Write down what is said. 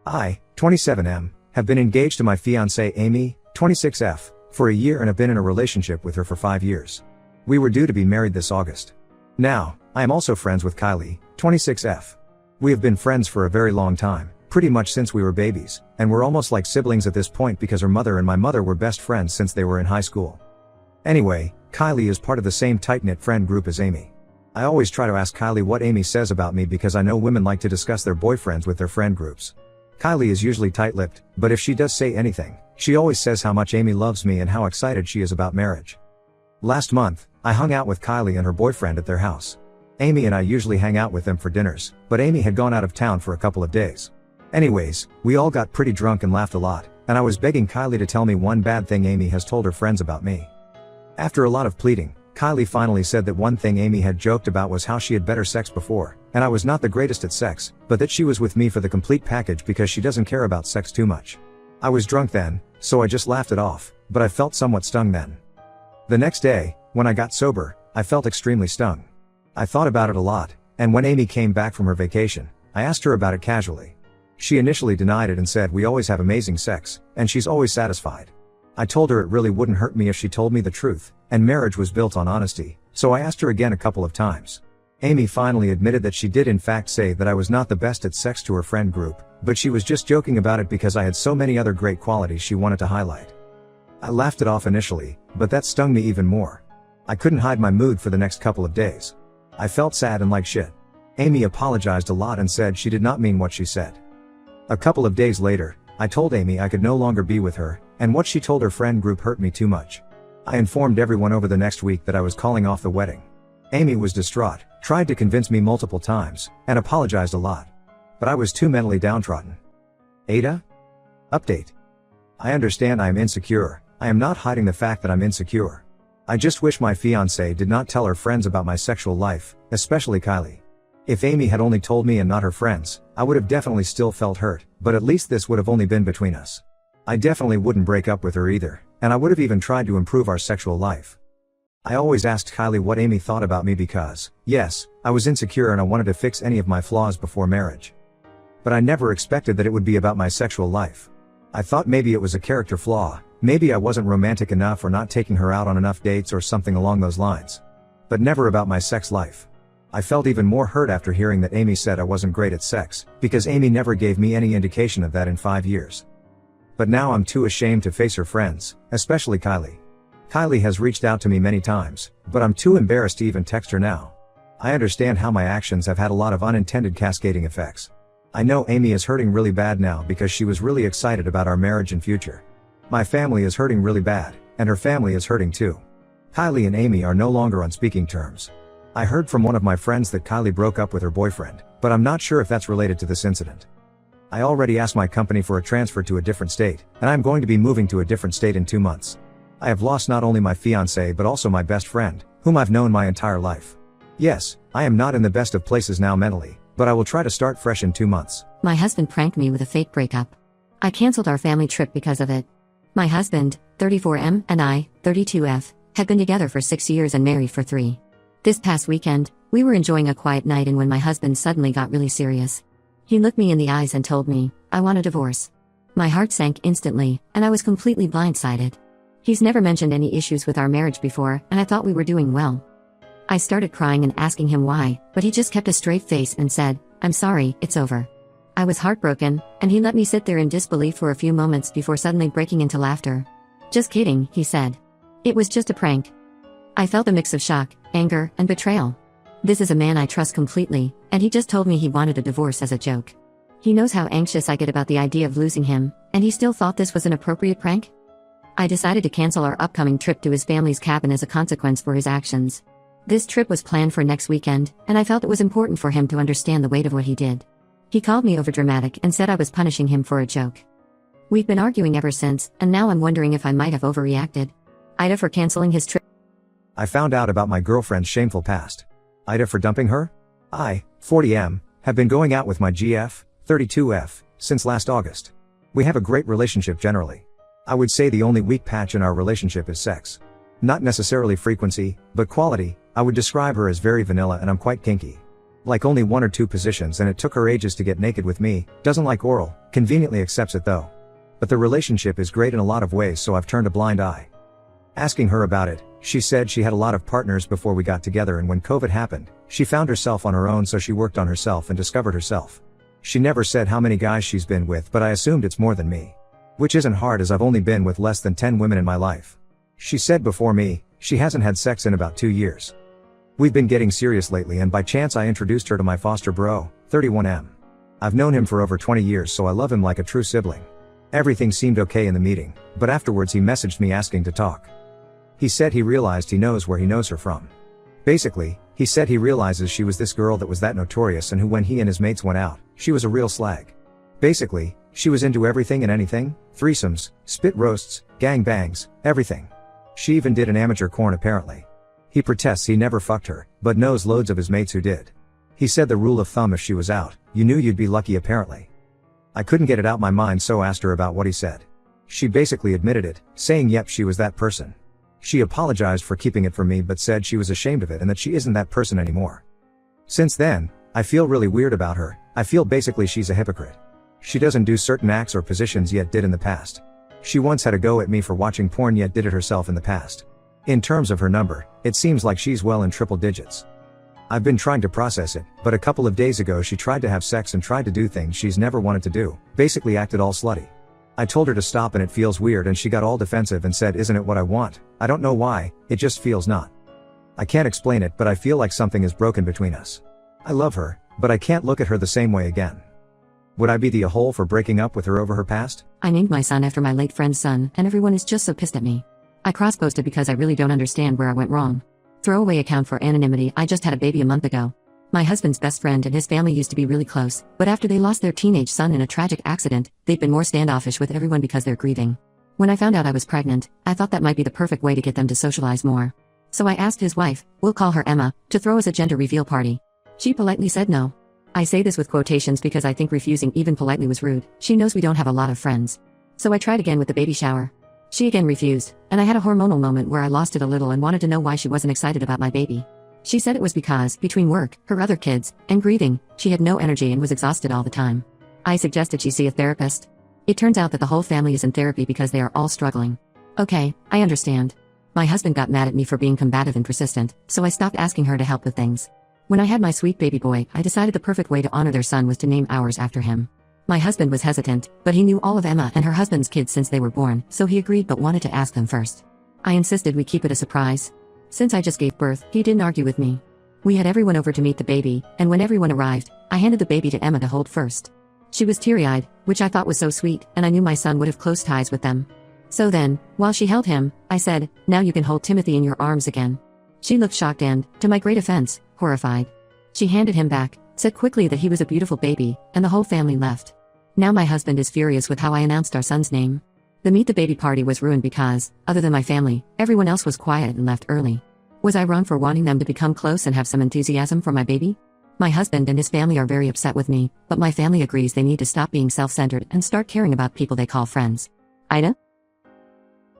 I, 27M, have been engaged to my fiancée Amy, 26F, for a year and have been in a relationship with her for 5 years. We were due to be married this August. Now, I am also friends with Kylie, 26F. We have been friends for a very long time, pretty much since we were babies, and we're almost like siblings at this point because her mother and my mother were best friends since they were in high school. Anyway, Kylie is part of the same tight-knit friend group as Amy. I always try to ask Kylie what Amy says about me because I know women like to discuss their boyfriends with their friend groups. Kylie is usually tight-lipped, but if she does say anything, she always says how much Amy loves me and how excited she is about marriage. Last month, I hung out with Kylie and her boyfriend at their house. Amy and I usually hang out with them for dinners, but Amy had gone out of town for a couple of days. Anyways, we all got pretty drunk and laughed a lot, and I was begging Kylie to tell me one bad thing Amy has told her friends about me. After a lot of pleading, Kylie finally said that one thing Amy had joked about was how she had better sex before, and I was not the greatest at sex, but that she was with me for the complete package because she doesn't care about sex too much. I was drunk then, so I just laughed it off, but I felt somewhat stung then. The next day, when I got sober, I felt extremely stung. I thought about it a lot, and when Amy came back from her vacation, I asked her about it casually. She initially denied it and said we always have amazing sex, and she's always satisfied. I told her it really wouldn't hurt me if she told me the truth, and marriage was built on honesty, so I asked her again a couple of times. Amy finally admitted that she did in fact say that I was not the best at sex to her friend group, but she was just joking about it because I had so many other great qualities she wanted to highlight. I laughed it off initially, but that stung me even more. I couldn't hide my mood for the next couple of days. I felt sad and like shit. Amy apologized a lot and said she did not mean what she said. A couple of days later, I told Amy I could no longer be with her, and what she told her friend group hurt me too much. I informed everyone over the next week that I was calling off the wedding. Amy was distraught, tried to convince me multiple times, and apologized a lot. But I was too mentally downtrodden. Ada? Update. I understand I am insecure. I am not hiding the fact that I'm insecure. I just wish my fiancée did not tell her friends about my sexual life, especially Kylie. If Amy had only told me and not her friends, I would have definitely still felt hurt, but at least this would have only been between us. I definitely wouldn't break up with her either, and I would have even tried to improve our sexual life. I always asked Kylie what Amy thought about me because, yes, I was insecure and I wanted to fix any of my flaws before marriage. But I never expected that it would be about my sexual life. I thought maybe it was a character flaw, maybe I wasn't romantic enough or not taking her out on enough dates or something along those lines. But never about my sex life. I felt even more hurt after hearing that Amy said I wasn't great at sex, because Amy never gave me any indication of that in 5 years. But now I'm too ashamed to face her friends, especially Kylie. Kylie has reached out to me many times, but I'm too embarrassed to even text her now. I understand how my actions have had a lot of unintended cascading effects. I know Amy is hurting really bad now because she was really excited about our marriage and future. My family is hurting really bad, and her family is hurting too. Kylie and Amy are no longer on speaking terms. I heard from one of my friends that Kylie broke up with her boyfriend, but I'm not sure if that's related to this incident. I already asked my company for a transfer to a different state, and I'm going to be moving to a different state in 2 months. I have lost not only my fiancée but also my best friend, whom I've known my entire life. Yes, I am not in the best of places now mentally, but I will try to start fresh in 2 months. My husband pranked me with a fake breakup. I canceled our family trip because of it. My husband, 34M, and I, 32F, had been together for 6 years and married for 3. This past weekend, we were enjoying a quiet night and when my husband suddenly got really serious. He looked me in the eyes and told me, "I want a divorce." My heart sank instantly, and I was completely blindsided. He's never mentioned any issues with our marriage before, and I thought we were doing well. I started crying and asking him why, but he just kept a straight face and said, "I'm sorry, it's over." I was heartbroken, and he let me sit there in disbelief for a few moments before suddenly breaking into laughter. "Just kidding," he said. "It was just a prank." I felt a mix of shock, anger, and betrayal. This is a man I trust completely, and he just told me he wanted a divorce as a joke. He knows how anxious I get about the idea of losing him, and he still thought this was an appropriate prank? I decided to cancel our upcoming trip to his family's cabin as a consequence for his actions. This trip was planned for next weekend, and I felt it was important for him to understand the weight of what he did. He called me overdramatic and said I was punishing him for a joke. We've been arguing ever since, and now I'm wondering if I might have overreacted. Ida for canceling his trip. I found out about my girlfriend's shameful past. Ida for dumping her? I, 40M, have been going out with my GF, 32F, since last August. We have a great relationship generally. I would say the only weak patch in our relationship is sex. Not necessarily frequency, but quality. I would describe her as very vanilla and I'm quite kinky. Like only 1 or 2 positions, and it took her ages to get naked with me. Doesn't like oral, conveniently accepts it though. But the relationship is great in a lot of ways, so I've turned a blind eye. Asking her about it, she said she had a lot of partners before we got together, and when COVID happened, she found herself on her own, so she worked on herself and discovered herself. She never said how many guys she's been with, but I assumed it's more than me. Which isn't hard, as I've only been with less than 10 women in my life. She said before me, she hasn't had sex in about 2 years. We've been getting serious lately, and by chance I introduced her to my foster bro, 31M. I've known him for over 20 years, so I love him like a true sibling. Everything seemed okay in the meeting, but afterwards he messaged me asking to talk. He said he realized he knows where he knows her from. Basically, he said he realizes she was this girl that was that notorious, and who, when he and his mates went out, she was a real slag. Basically, she was into everything and anything, threesomes, spit roasts, gang bangs, everything. She even did an amateur corn apparently. He protests he never fucked her, but knows loads of his mates who did. He said the rule of thumb, if she was out, you knew you'd be lucky apparently. I couldn't get it out my mind, so asked her about what he said. She basically admitted it, saying yep, she was that person. She apologized for keeping it from me, but said she was ashamed of it and that she isn't that person anymore. Since then, I feel really weird about her. I feel basically she's a hypocrite. She doesn't do certain acts or positions, yet did in the past. She once had a go at me for watching porn, yet did it herself in the past. In terms of her number, it seems like she's well in triple digits. I've been trying to process it, but a couple of days ago she tried to have sex and tried to do things she's never wanted to do, basically acted all slutty. I told her to stop and it feels weird, and she got all defensive and said, isn't it what I want? I don't know why, it just feels not. I can't explain it, but I feel like something is broken between us. I love her, but I can't look at her the same way again. Would I be the a-hole for breaking up with her over her past? I named my son after my late friend's son, and everyone is just so pissed at me. I cross-posted because I really don't understand where I went wrong. Throwaway account for anonymity. I just had a baby a month ago. My husband's best friend and his family used to be really close, but after they lost their teenage son in a tragic accident, they've been more standoffish with everyone because they're grieving. When I found out I was pregnant, I thought that might be the perfect way to get them to socialize more. So I asked his wife, we'll call her Emma, to throw us a gender reveal party. She politely said no. I say this with quotations because I think refusing even politely was rude. She knows we don't have a lot of friends. So I tried again with the baby shower. She again refused, and I had a hormonal moment where I lost it a little and wanted to know why she wasn't excited about my baby. She said it was because, between work, her other kids, and grieving, she had no energy and was exhausted all the time. I suggested she see a therapist. It turns out that the whole family is in therapy because they are all struggling. Okay, I understand. My husband got mad at me for being combative and persistent, so I stopped asking her to help with things. When I had my sweet baby boy, I decided the perfect way to honor their son was to name ours after him. My husband was hesitant, but he knew all of Emma and her husband's kids since they were born, so he agreed but wanted to ask them first. I insisted we keep it a surprise. Since I just gave birth, he didn't argue with me. We had everyone over to meet the baby, and when everyone arrived, I handed the baby to Emma to hold first. She was teary-eyed, which I thought was so sweet, and I knew my son would have close ties with them. So then, while she held him, I said, now you can hold Timothy in your arms again. She looked shocked and, to my great offense, horrified. She handed him back, said quickly that he was a beautiful baby, and the whole family left. Now my husband is furious with how I announced our son's name. The meet the baby party was ruined because, other than my family, everyone else was quiet and left early. Was I wrong for wanting them to become close and have some enthusiasm for my baby? My husband and his family are very upset with me, but my family agrees they need to stop being self-centered and start caring about people they call friends. Ida?